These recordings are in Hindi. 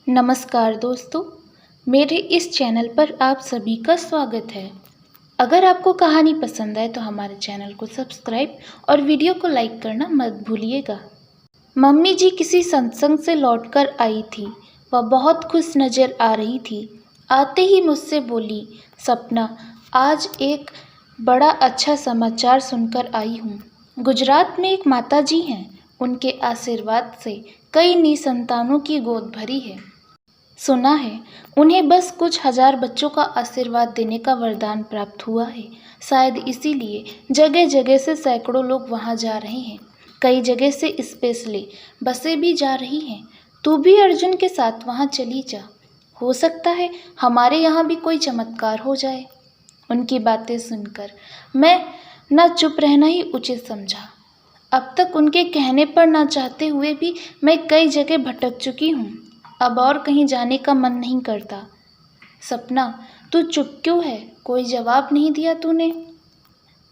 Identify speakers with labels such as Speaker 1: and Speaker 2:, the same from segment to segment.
Speaker 1: नमस्कार दोस्तों, मेरे इस चैनल पर आप सभी का स्वागत है। अगर आपको कहानी पसंद आए तो हमारे चैनल को सब्सक्राइब और वीडियो को लाइक करना मत भूलिएगा। मम्मी जी किसी सत्संग से लौटकर आई थी। वह बहुत खुश नज़र आ रही थी। आते ही मुझसे बोली, सपना, आज एक बड़ा अच्छा समाचार सुनकर आई हूँ। गुजरात में एक माता जी हैं। उनके आशीर्वाद से कई निसंतानों की गोद भरी है। सुना है उन्हें बस कुछ हजार बच्चों का आशीर्वाद देने का वरदान प्राप्त हुआ है। शायद इसीलिए जगह जगह से सैकड़ों लोग वहां जा रहे हैं। कई जगह से स्पेशली बसें भी जा रही हैं। तू भी अर्जुन के साथ वहां चली जा। हो सकता है हमारे यहाँ भी कोई चमत्कार हो जाए। उनकी बातें सुनकर मैं न चुप रहना ही उचित समझा। अब तक उनके कहने पर ना चाहते हुए भी मैं कई जगह भटक चुकी हूँ। अब और कहीं जाने का मन नहीं करता। सपना, तू चुप क्यों है? कोई जवाब नहीं दिया तूने।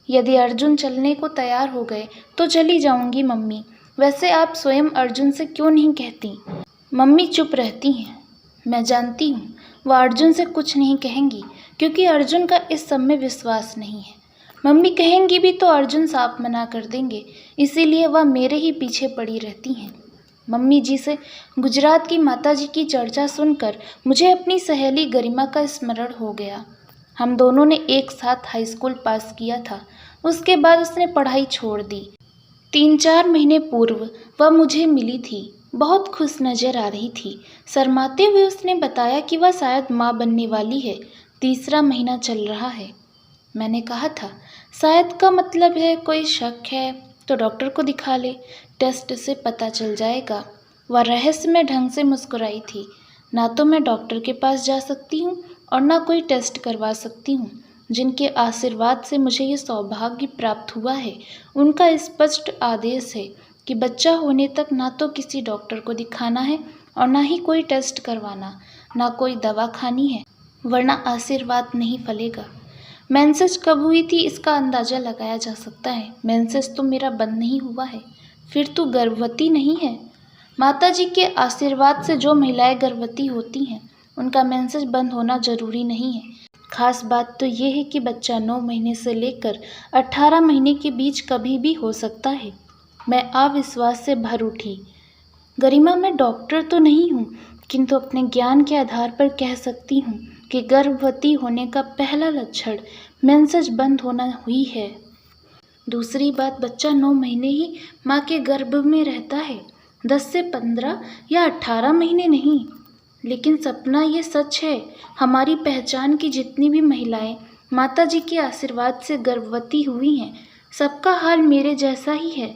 Speaker 1: यदि अर्जुन चलने को तैयार हो गए तो चली जाऊंगी मम्मी। वैसे आप स्वयं अर्जुन से क्यों नहीं कहती? मम्मी चुप रहती हैं। मैं जानती हूँ वह अर्जुन से कुछ नहीं कहेंगी, क्योंकि अर्जुन का इस सब में विश्वास नहीं है। मम्मी कहेंगी भी तो अर्जुन साफ मना कर देंगे, इसीलिए वह मेरे ही पीछे पड़ी रहती हैं। मम्मी जी से गुजरात की माता जी की चर्चा सुनकर मुझे अपनी सहेली गरिमा का स्मरण हो गया। हम दोनों ने एक साथ हाई स्कूल पास किया था। उसके बाद उसने पढ़ाई छोड़ दी। 3-4 महीने पूर्व वह मुझे मिली थी। बहुत खुश नज़र आ रही थी। शर्माते हुए उसने बताया कि वह शायद माँ बनने वाली है। 3रा महीना चल रहा है। मैंने कहा था, शायद का मतलब है कोई शक है तो डॉक्टर को दिखा ले, टेस्ट से पता चल जाएगा। वह रहस्यमय ढंग से मुस्कुराई थी। ना तो मैं डॉक्टर के पास जा सकती हूँ और ना कोई टेस्ट करवा सकती हूँ। जिनके आशीर्वाद से मुझे ये सौभाग्य प्राप्त हुआ है, उनका स्पष्ट आदेश है कि बच्चा होने तक ना तो किसी डॉक्टर को दिखाना है और ना ही कोई टेस्ट करवाना, ना कोई दवा खानी है, वरना आशीर्वाद नहीं फलेगा। मेंसेस कब हुई थी इसका अंदाज़ा लगाया जा सकता है। मेंसेस तो मेरा बंद नहीं हुआ है। फिर तू गर्भवती नहीं है? माता जी के आशीर्वाद से जो महिलाएं गर्भवती होती हैं उनका मेंसेस बंद होना जरूरी नहीं है। खास बात तो ये है कि बच्चा 9 महीने से लेकर 18 महीने के बीच कभी भी हो सकता है। मैं अविश्वास से भर उठी। गरिमा, मैं डॉक्टर तो नहीं हूँ, किंतु अपने ज्ञान के आधार पर कह सकती हूँ कि गर्भवती होने का पहला लक्षण मेंसेस बंद होना हुई है। दूसरी बात, बच्चा 9 महीने ही माँ के गर्भ में रहता है, 10 से 15 या 18 महीने नहीं। लेकिन सपना, ये सच है। हमारी पहचान की जितनी भी महिलाएं माता जी के आशीर्वाद से गर्भवती हुई हैं, सबका हाल मेरे जैसा ही है।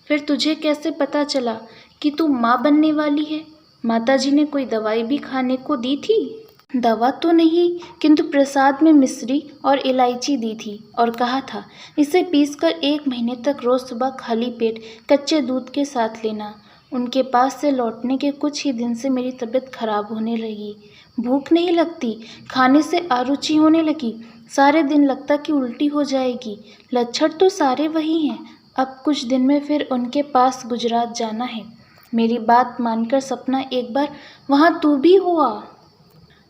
Speaker 1: फिर तुझे कैसे पता चला कि तू माँ बनने वाली है? माता जी ने कोई दवाई भी खाने को दी थी? दवा तो नहीं, किंतु प्रसाद में मिश्री और इलायची दी थी और कहा था इसे पीसकर 1 महीने तक रोज सुबह खाली पेट कच्चे दूध के साथ लेना। उनके पास से लौटने के कुछ ही दिन से मेरी तबीयत खराब होने लगी। भूख नहीं लगती, खाने से अरुचि होने लगी, सारे दिन लगता कि उल्टी हो जाएगी। लक्षण तो सारे वही हैं। अब कुछ दिन में फिर उनके पास गुजरात जाना है। मेरी बात मानकर सपना, एक बार वहाँ तू भी हुआ।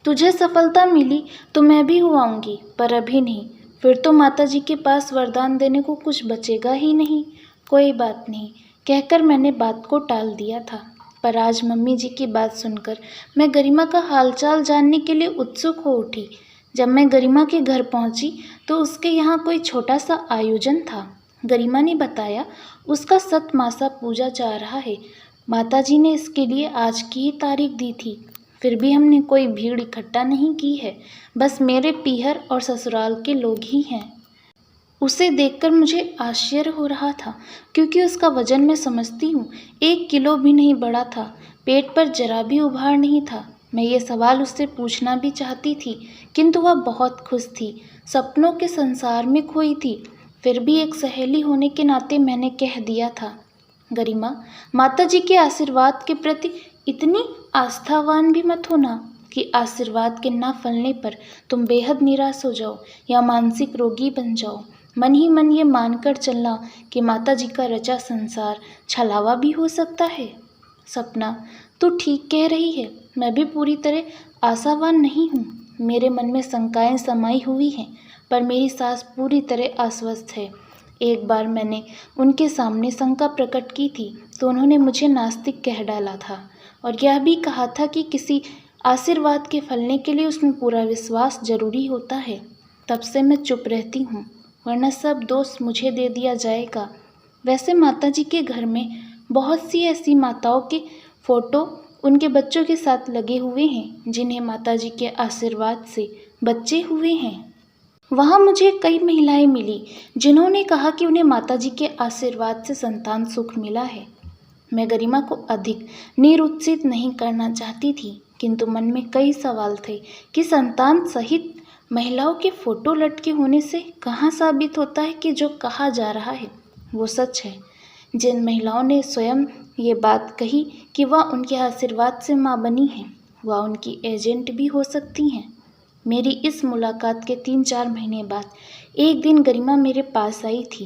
Speaker 1: तुझे सफलता मिली तो मैं भी हुआऊंगी, पर अभी नहीं। फिर तो माता जी के पास वरदान देने को कुछ बचेगा ही नहीं। कोई बात नहीं कहकर मैंने बात को टाल दिया था। पर आज मम्मी जी की बात सुनकर मैं गरिमा का हालचाल जानने के लिए उत्सुक हो उठी। जब मैं गरिमा के घर पहुंची तो उसके यहाँ कोई छोटा सा आयोजन था। गरिमा ने बताया उसका सतमासा पूजा जा रहा है। माता जी ने इसके लिए आज की ही तारीख दी थी। फिर भी हमने कोई भीड़ इकट्ठा नहीं की है, बस मेरे पीहर और ससुराल के लोग ही हैं। उसे देखकर मुझे आश्चर्य हो रहा था, क्योंकि उसका वजन मैं समझती हूँ 1 किलो भी नहीं बढ़ा था। पेट पर जरा भी उभार नहीं था। मैं ये सवाल उससे पूछना भी चाहती थी, किंतु वह बहुत खुश थी, सपनों के संसार में खोई थी। फिर भी एक सहेली होने के नाते मैंने कह दिया था, गरिमा, माता जी के आशीर्वाद के प्रति इतनी आस्थावान भी मत होना कि आशीर्वाद के ना फलने पर तुम बेहद निराश हो जाओ या मानसिक रोगी बन जाओ। मन ही मन ये मानकर चलना कि माता जी का रचा संसार छलावा भी हो सकता है। सपना, तू ठीक कह रही है। मैं भी पूरी तरह आशावान नहीं हूँ। मेरे मन में शंकाएं समाई हुई हैं, पर मेरी सास पूरी तरह आश्वस्त है। एक बार मैंने उनके सामने शंका प्रकट की थी तो उन्होंने मुझे नास्तिक कह डाला था और यह भी कहा था कि किसी आशीर्वाद के फलने के लिए उसमें पूरा विश्वास जरूरी होता है। तब से मैं चुप रहती हूँ, वरना सब दोष मुझे दे दिया जाएगा। वैसे माताजी के घर में बहुत सी ऐसी माताओं के फोटो उनके बच्चों के साथ लगे हुए हैं जिन्हें माताजी के आशीर्वाद से बच्चे हुए हैं। वहाँ मुझे कई महिलाएं मिली जिन्होंने कहा कि उन्हें माताजी के आशीर्वाद से संतान सुख मिला है। मैं गरिमा को अधिक निरुत्सित नहीं करना चाहती थी, किंतु मन में कई सवाल थे कि संतान सहित महिलाओं के फोटो लटके होने से कहाँ साबित होता है कि जो कहा जा रहा है वो सच है। जिन महिलाओं ने स्वयं ये बात कही कि वह उनके आशीर्वाद से माँ बनी हैं, वह उनकी एजेंट भी हो सकती हैं। मेरी इस मुलाकात के 3-4 महीने बाद एक दिन गरिमा मेरे पास आई थी।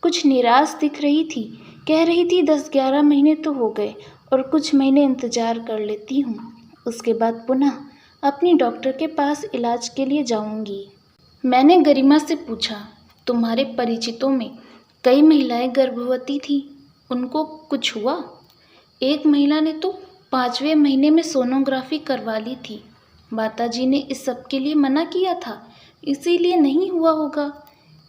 Speaker 1: कुछ निराश दिख रही थी। कह रही थी 10-11 महीने तो हो गए और कुछ महीने इंतजार कर लेती हूँ, उसके बाद पुनः अपनी डॉक्टर के पास इलाज के लिए जाऊंगी। मैंने गरिमा से पूछा, तुम्हारे परिचितों में कई महिलाएं गर्भवती थी, उनको कुछ हुआ? एक महिला ने तो 5वें महीने में सोनोग्राफी करवा ली थी। माताजी ने इस सब के लिए मना किया था, इसीलिए नहीं हुआ होगा।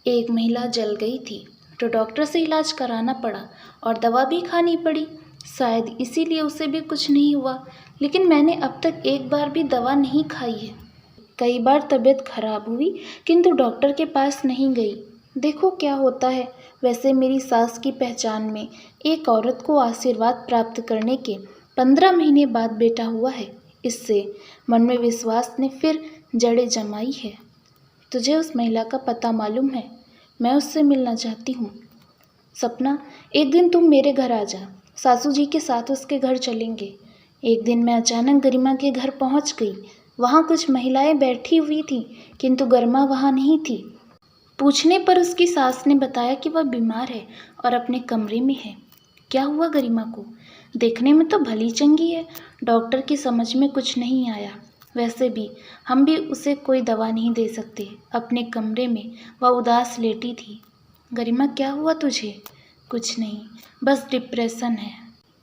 Speaker 1: एक महिला जल गई थी तो डॉक्टर से इलाज कराना पड़ा और दवा भी खानी पड़ी, शायद इसीलिए उसे भी कुछ नहीं हुआ। लेकिन मैंने अब तक एक बार भी दवा नहीं खाई है। कई बार तबीयत खराब हुई किंतु डॉक्टर के पास नहीं गई। देखो क्या होता है। वैसे मेरी सास की पहचान में एक औरत को आशीर्वाद प्राप्त करने के 15 महीने बाद बेटा हुआ है। इससे मन में विश्वास ने फिर जड़ें जमाई है। तुझे उस महिला का पता मालूम है? मैं उससे मिलना चाहती हूँ। सपना, एक दिन तुम मेरे घर आ जा, सासू जी के साथ उसके घर चलेंगे। एक दिन मैं अचानक गरिमा के घर पहुँच गई। वहाँ कुछ महिलाएं बैठी हुई थीं, किंतु गरिमा वहाँ नहीं थी। पूछने पर उसकी सास ने बताया कि वह बीमार है और अपने कमरे में है। क्या हुआ गरिमा को? देखने में तो भली चंगी है। डॉक्टर की समझ में कुछ नहीं आया। वैसे भी हम भी उसे कोई दवा नहीं दे सकते। अपने कमरे में वह उदास लेटी थी। गरिमा, क्या हुआ तुझे? कुछ नहीं, बस डिप्रेशन है।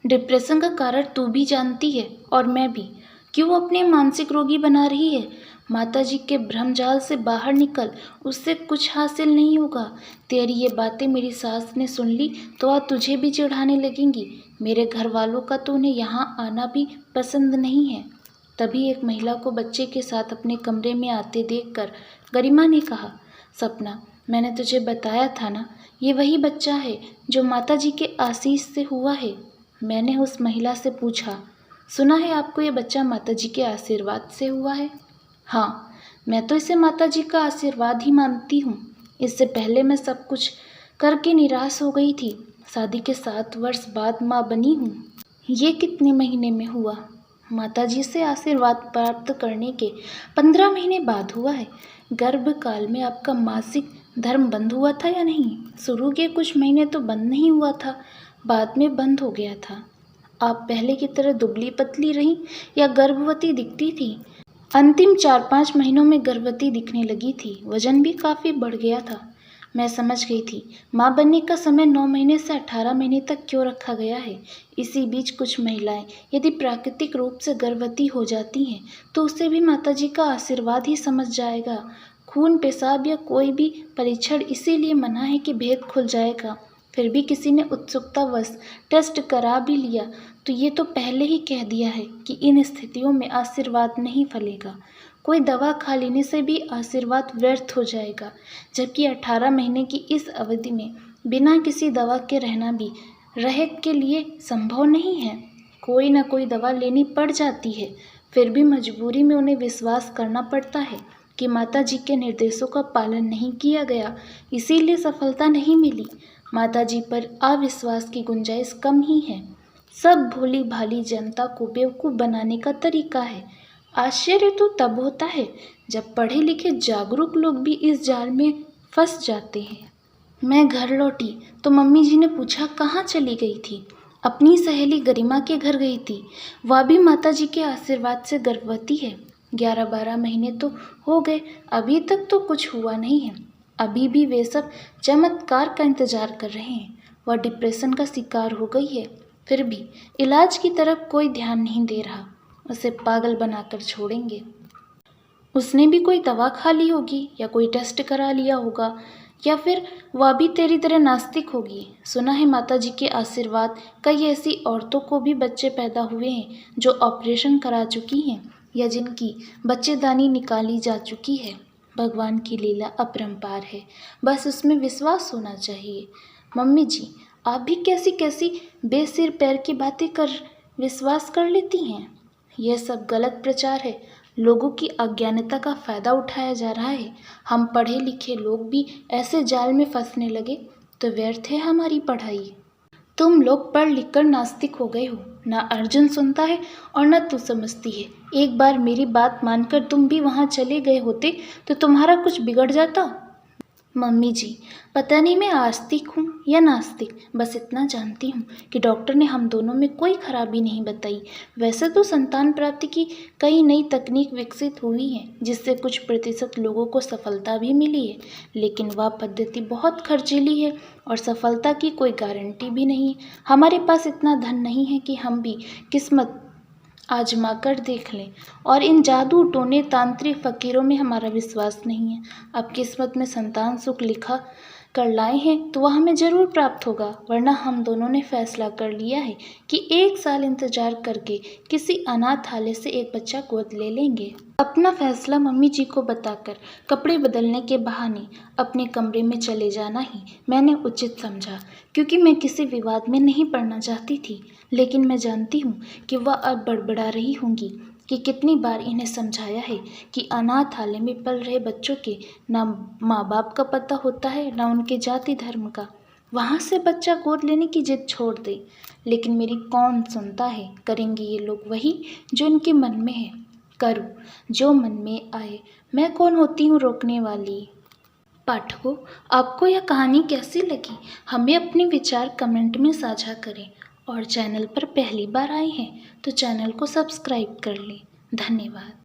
Speaker 1: डिप्रेशन का कारण तू भी जानती है और मैं भी। क्यों अपने मानसिक रोगी बना रही है? माताजी के भ्रमजाल से बाहर निकल, उससे कुछ हासिल नहीं होगा। तेरी ये बातें मेरी सास ने सुन ली तो वह तुझे भी चिढ़ाने लगेंगी। मेरे घर वालों का तो उन्हें यहाँ आना भी पसंद नहीं है। तभी एक महिला को बच्चे के साथ अपने कमरे में आते देखकर गरिमा ने कहा, सपना, मैंने तुझे बताया था ना, ये वही बच्चा है जो माताजी के आशीष से हुआ है। मैंने उस महिला से पूछा, सुना है आपको ये बच्चा माताजी के आशीर्वाद से हुआ है? हाँ, मैं तो इसे माताजी का आशीर्वाद ही मानती हूँ। इससे पहले मैं सब कुछ करके निराश हो गई थी। शादी के 7 वर्ष बाद माँ बनी हूँ। ये कितने महीने में हुआ? माताजी से आशीर्वाद प्राप्त करने के 15 महीने बाद हुआ है। गर्भकाल में आपका मासिक धर्म बंद हुआ था या नहीं? शुरू के कुछ महीने तो बंद नहीं हुआ था, बाद में बंद हो गया था। आप पहले की तरह दुबली पतली रहीं या गर्भवती दिखती थी? अंतिम 4-5 महीनों में गर्भवती दिखने लगी थी। वजन भी काफ़ी बढ़ गया था। मैं समझ गई थी माँ बनने का समय 9 महीने से 18 महीने तक क्यों रखा गया है। इसी बीच कुछ महिलाएं यदि प्राकृतिक रूप से गर्भवती हो जाती हैं तो उसे भी माताजी का आशीर्वाद ही समझ जाएगा। खून, पेशाब या कोई भी परीक्षण इसीलिए मना है कि भेद खुल जाएगा। फिर भी किसी ने उत्सुकतावश टेस्ट करा भी लिया तो ये तो पहले ही कह दिया है कि इन स्थितियों में आशीर्वाद नहीं फलेगा। कोई दवा खा लेने से भी आशीर्वाद व्यर्थ हो जाएगा, जबकि 18 महीने की इस अवधि में बिना किसी दवा के रहना भी रह के लिए संभव नहीं है। कोई ना कोई दवा लेनी पड़ जाती है। फिर भी मजबूरी में उन्हें विश्वास करना पड़ता है कि माताजी के निर्देशों का पालन नहीं किया गया, इसीलिए सफलता नहीं मिली। माताजी पर अविश्वास की गुंजाइश कम ही है। सब भोली भाली जनता को बेवकूफ़ बनाने का तरीका है। आश्चर्य तो तब होता है जब पढ़े लिखे जागरूक लोग भी इस जाल में फंस जाते हैं। मैं घर लौटी तो मम्मी जी ने पूछा, कहाँ चली गई थी? अपनी सहेली गरिमा के घर गई थी। वह भी माताजी के आशीर्वाद से गर्भवती है। 11-12 महीने तो हो गए, अभी तक तो कुछ हुआ नहीं है। अभी भी वे सब चमत्कार का इंतजार कर रहे हैं। वह डिप्रेशन का शिकार हो गई है, फिर भी इलाज की तरफ कोई ध्यान नहीं दे रहा। उसे पागल बनाकर छोड़ेंगे। उसने भी कोई दवा खा ली होगी या कोई टेस्ट करा लिया होगा, या फिर वह भी तेरी तरह नास्तिक होगी। सुना है माताजी के आशीर्वाद कई ऐसी औरतों को भी बच्चे पैदा हुए हैं जो ऑपरेशन करा चुकी हैं या जिनकी बच्चेदानी निकाली जा चुकी है। भगवान की लीला अपरंपार है, बस उसमें विश्वास होना चाहिए। मम्मी जी, आप भी कैसी कैसी बेसिर पैर की बातें कर विश्वास कर लेती हैं। यह सब गलत प्रचार है। लोगों की अज्ञानता का फ़ायदा उठाया जा रहा है। हम पढ़े लिखे लोग भी ऐसे जाल में फंसने लगे तो व्यर्थ है हमारी पढ़ाई। तुम लोग पढ़ लिख कर नास्तिक हो गए हो। ना अर्जुन सुनता है और ना तू समझती है। एक बार मेरी बात मानकर तुम भी वहाँ चले गए होते तो तुम्हारा कुछ बिगड़ जाता। मम्मी जी, पता नहीं मैं आस्तिक हूँ या नास्तिक, बस इतना जानती हूँ कि डॉक्टर ने हम दोनों में कोई खराबी नहीं बताई। वैसे तो संतान प्राप्ति की कई नई तकनीक विकसित हुई हैं जिससे कुछ प्रतिशत लोगों को सफलता भी मिली है, लेकिन वह पद्धति बहुत खर्चीली है और सफलता की कोई गारंटी भी नहीं। हमारे पास इतना धन नहीं है कि हम भी किस्मत आजमा कर देख लें, और इन जादू टोने तांत्रिक फकीरों में हमारा विश्वास नहीं है। अब किस्मत में संतान सुख लिखा कर लाए हैं तो वह हमें ज़रूर प्राप्त होगा, वरना हम दोनों ने फैसला कर लिया है कि 1 साल इंतजार करके किसी अनाथालय से एक बच्चा गोद ले लेंगे। अपना फैसला मम्मी जी को बताकर कपड़े बदलने के बहाने अपने कमरे में चले जाना ही मैंने उचित समझा, क्योंकि मैं किसी विवाद में नहीं पड़ना चाहती थी। लेकिन मैं जानती हूँ कि वह अब बड़बड़ा रही होंगी कि कितनी बार इन्हें समझाया है कि अनाथालय में पल रहे बच्चों के ना माँ बाप का पता होता है ना उनके जाति धर्म का। वहाँ से बच्चा गोद लेने की जिद छोड़ दे, लेकिन मेरी कौन सुनता है। करेंगे ये लोग वही जो इनके मन में है। करूँ जो मन में आए, मैं कौन होती हूँ रोकने वाली। पाठकों, आपको यह कहानी कैसी लगी, हमें अपने विचार कमेंट में साझा करें, और चैनल पर पहली बार आए हैं तो चैनल को सब्सक्राइब कर लें। धन्यवाद।